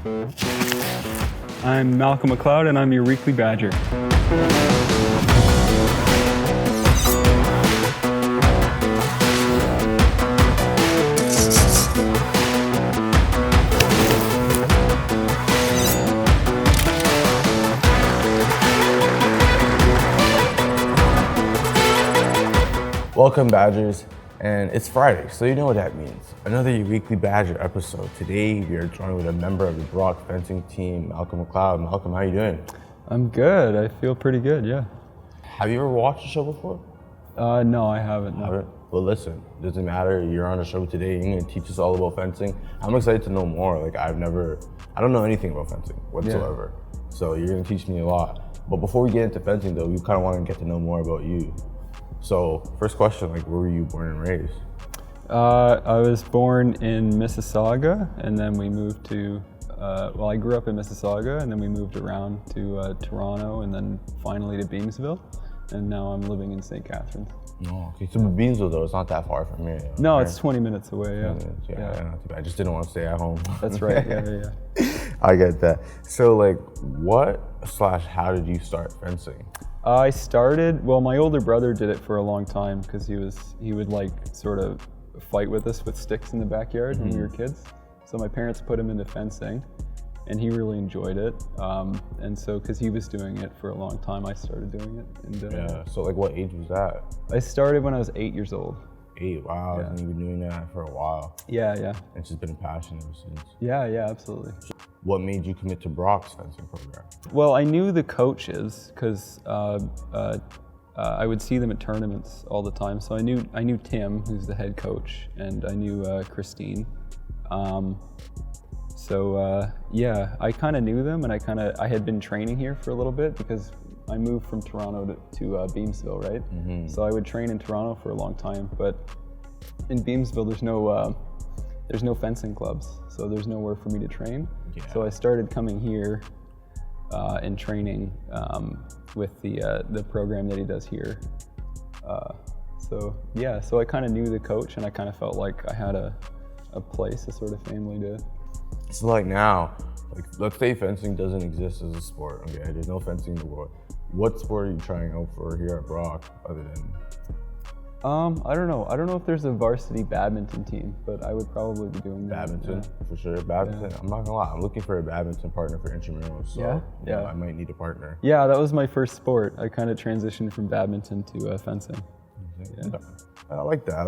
I'm Malcolm McLeod, and I'm your weekly badger. Welcome, Badgers, and it's Friday, so you know what that means. Another weekly Badger episode. Today, we are joined with a member of the Brocktv fencing team, Malcolm McLeod. Malcolm, how are you doing? I'm good. I feel pretty good, yeah. Have you ever watched the show before? No, I haven't. No. Haven't? Well, listen, doesn't matter. You're on the show today. You're going to teach us all about fencing. I'm excited to know more. I don't know anything about fencing whatsoever. Yeah. So you're going to teach me a lot. But before we get into fencing, though, we kind of want to get to know more about you. So, first question, where were you born and raised? I was born in Mississauga, and then we moved to, I grew up in Mississauga, and then we moved around to Toronto, and then finally to Beamsville, and now I'm living in St. Catharines. Oh, okay. So Beamsville, though, it's not that far from here. No, it's 20 minutes away, yeah. 20 minutes, yeah. Not too bad. I just didn't want to stay at home. That's right, yeah. I get that. So, how did you start fencing? I started, my older brother did it for a long time because he would sort of fight with us with sticks in the backyard when we were kids. So my parents put him into fencing and he really enjoyed it. And so, because he was doing it for a long time, I started doing it. And, So what age was that? I started when I was 8 years old. 8, wow, and you've been doing that for a while. Yeah. It's just been a passion ever since. Yeah, absolutely. What made you commit to Brocktv fencing program? Well, I knew the coaches because I would see them at tournaments all the time. So I knew Tim, who's the head coach, and I knew Christine. I kind of knew them, and I had been training here for a little bit because I moved from Toronto to Beamsville, right? Mm-hmm. So I would train in Toronto for a long time, but in Beamsville there's no fencing clubs, so there's nowhere for me to train. Yeah. So I started coming here and training with the program that he does here. So I kind of knew the coach, and I kind of felt like I had a place, a sort of family to. So now, let's say fencing doesn't exist as a sport. Okay, there's no fencing in the world. What sport are you trying out for here at Brock, other than? I don't know. I don't know if there's a varsity badminton team, but I would probably be doing that. Badminton, for sure. Badminton. Yeah. I'm not gonna lie. I'm looking for a badminton partner for intramurals. So I might need a partner. Yeah, that was my first sport. I kind of transitioned from badminton to fencing. Yeah. I like that.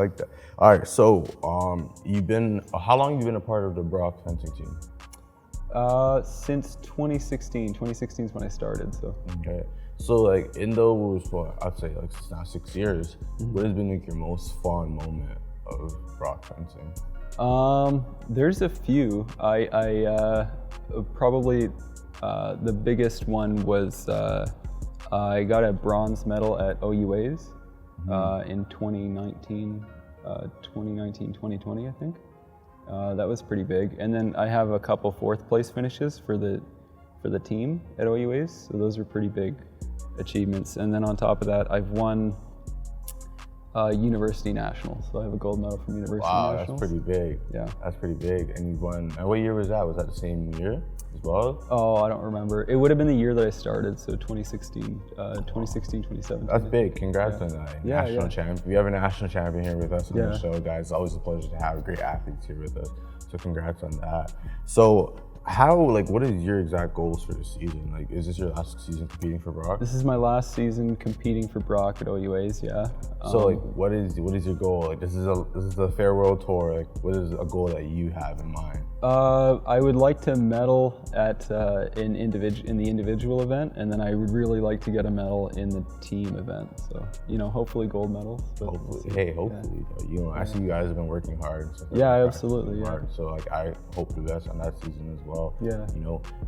All right. So, how long have you been a part of the Brocktv fencing team? Since 2016. 2016 is when I started. So. Okay. So in those, I'd say it's now 6 years. What has been your most fun moment of Brocktv fencing? There's a few. I probably the biggest one was I got a bronze medal at OUAs in 2019, 2020, I think. That was pretty big. And then I have a couple fourth place finishes for the team at OUAs, so those are pretty big achievements. And then on top of that, I've won University Nationals, so I have a gold medal from University Nationals. Wow, that's pretty big. Yeah. That's pretty big. And you won, and what year was that? Was that the same year as well? Oh, I don't remember. It would have been the year that I started, so 2016, 2017. That's big. Congrats on that. National champion. We have a national champion here with us on the show, guys. It's always a pleasure to have great athletes here with us. So congrats on that. So, what is your exact goals for the season? Is this your last season competing for Brock? This is my last season competing for Brock at OUAs, yeah. So what is your goal? This is the farewell tour. What is a goal that you have in mind? I would like to medal at in the individual event, and then I would really like to get a medal in the team event. So hopefully gold medals. Hopefully. I see you guys have been working hard. Absolutely. Yeah. So I hope the best on that season as well. Yeah.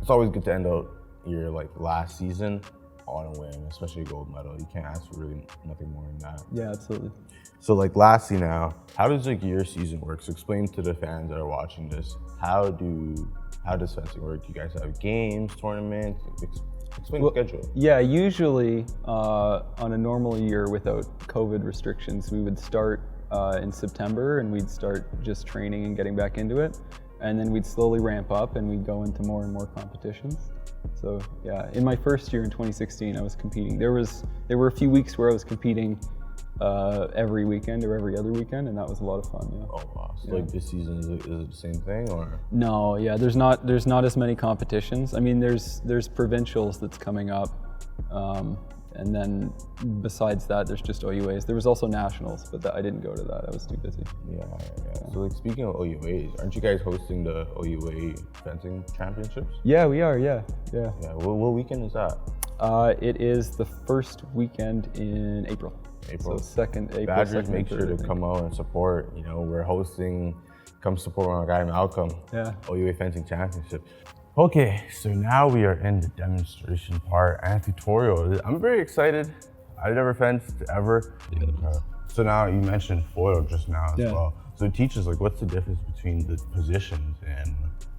It's always good to end out your last season on a win, especially a gold medal. You can't ask for really nothing more than that. Yeah, absolutely. So lastly now, how does your season work? So explain to the fans that are watching this, how does fencing work? Do you guys have games, tournaments? Explain the schedule. Yeah, usually on a normal year without COVID restrictions, we would start in September and we'd start just training and getting back into it. and then we'd slowly ramp up and we'd go into more and more competitions. So yeah, in my first year in 2016, I was competing. There were a few weeks where I was competing every weekend or every other weekend, and that was a lot of fun. Yeah. Oh wow! So like this season, is it the same thing or? No, yeah. There's not as many competitions. I mean, there's provincials that's coming up, and then besides that, there's just OUAs. There was also nationals, but I didn't go to that. I was too busy. Yeah. So like speaking of OUAs, aren't you guys hosting the OUA fencing championships? Yeah, we are. Yeah. Yeah. What weekend is that? It is the first weekend in April. So second April. Badgers, make sure to come out and support. You know, we're hosting. Come support our guy Malcolm. Yeah. OUA fencing championship. Okay, so now we are in the demonstration part and tutorial. I'm very excited. I've never fenced ever. So now you mentioned foil just now as well. So teach us, like, what's the difference between the positions and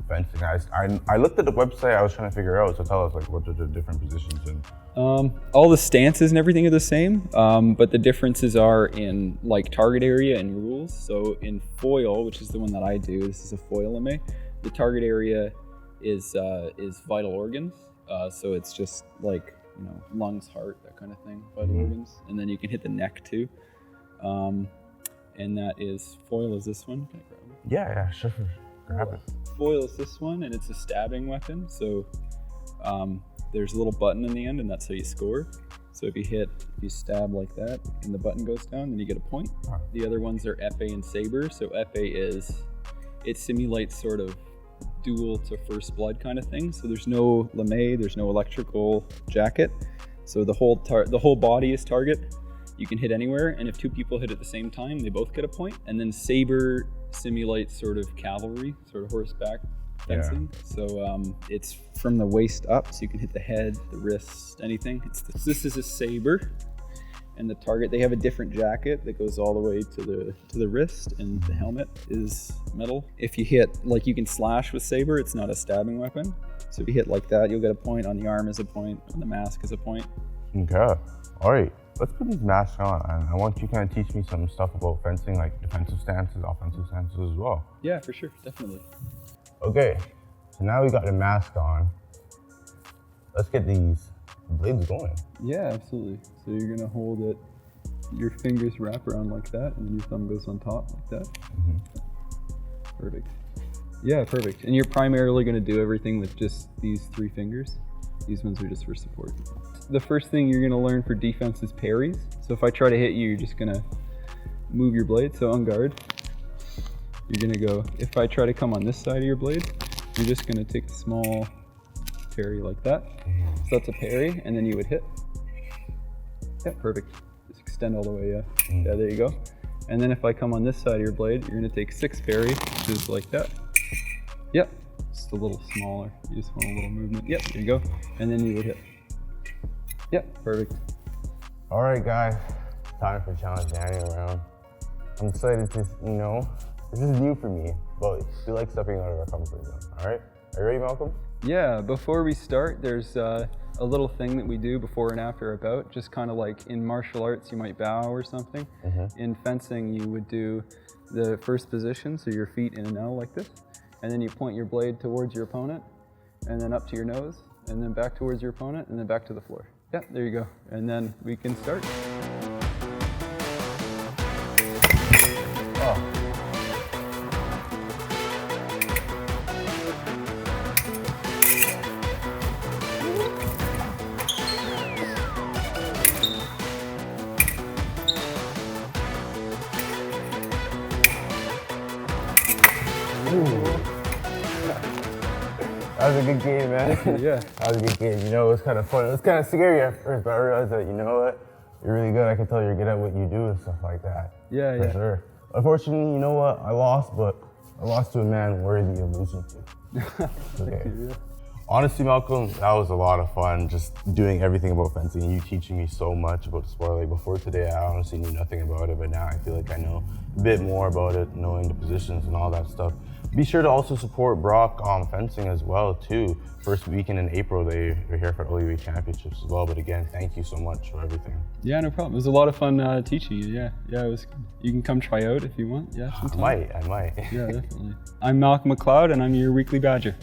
fencing? I looked at the website. I was trying to figure out. So tell us, like, what are the different positions and. All the stances and everything are the same, but the differences are in like target area and rules. So in foil, which is the one that I do, this is a foil MA. The target area is vital organs. So it's just like, you know, lungs, heart, that kind of thing, vital organs. And then you can hit the neck too. And that is, foil is this one. Can I grab it? Yeah, sure. Grab it. Foil is this one, and it's a stabbing weapon. So there's a little button in the end, and that's how you score. So if you stab like that, and the button goes down, then you get a point. The other ones are épée and saber. So épée it simulates sort of duel to first blood kind of thing. So there's no lame, there's no electrical jacket. So the whole body is target. You can hit anywhere, and if two people hit at the same time, they both get a point. And then saber simulates sort of cavalry, sort of horseback fencing. So it's from the waist up, so you can hit the head, the wrist, anything. This is a saber, and the target, they have a different jacket that goes all the way to the wrist, and the helmet is metal. If you hit, like, you can slash with saber, it's not a stabbing weapon. So if you hit like that, you'll get a point. On the arm is a point, on the mask is a point. Okay, all right. Let's put these masks on, and I want you to kind of teach me some stuff about fencing, like defensive stances, offensive stances as well. Yeah, for sure, definitely. Okay, so now we got the mask on. Let's get these blades going. Yeah, absolutely. So you're gonna hold it, your fingers wrap around like that, and then your thumb goes on top like that. Perfect. Yeah, perfect. And you're primarily gonna do everything with just these three fingers. These ones are just for support. The first thing you're gonna learn for defense is parries. So if I try to hit you, you're just gonna move your blade, so on guard. You're gonna go, if I try to come on this side of your blade, you're just gonna take a small parry like that. So that's a parry, and then you would hit. Yeah, perfect. Just extend all the way, yeah, there you go. And then if I come on this side of your blade, you're gonna take 6 parry, which is like that. Yep, just a little smaller. You just want a little movement. Yep, there you go. And then you would hit. Yep, perfect. All right, guys, time for challenge Danny around. I'm excited to, you know, this is new for me, but we like stepping out of our comfort zone. All right, are you ready, Malcolm? Yeah, before we start, there's a little thing that we do before and after a bout, just kind of like in martial arts, you might bow or something. In fencing, you would do the first position, so your feet in an L like this, and then you point your blade towards your opponent, and then up to your nose, and then back towards your opponent, and then back to the floor. Yeah, there you go. And then we can start. Oh. That was a good game, man. Yeah. That was a good game. You know, it was kind of fun. It was kind of scary at first, but I realized that, you know what? You're really good. I can tell you're good at what you do and stuff like that. Yeah, For sure. Unfortunately, you know what? I lost, but I lost to a man worthy of losing to. Okay. Yeah. Honestly, Malcolm, that was a lot of fun, just doing everything about fencing and you teaching me so much about the sport. Like before today, I honestly knew nothing about it, but now I feel like I know a bit more about it, knowing the positions and all that stuff. Be sure to also support Brock fencing as well too. First weekend in April, they're here for OUA championships as well. But again, thank you so much for everything. Yeah, no problem. It was a lot of fun teaching you. Yeah, it was good. You can come try out if you want. Yeah, sometime. I might. Yeah, definitely. I'm Malcolm McLeod, and I'm your weekly badger.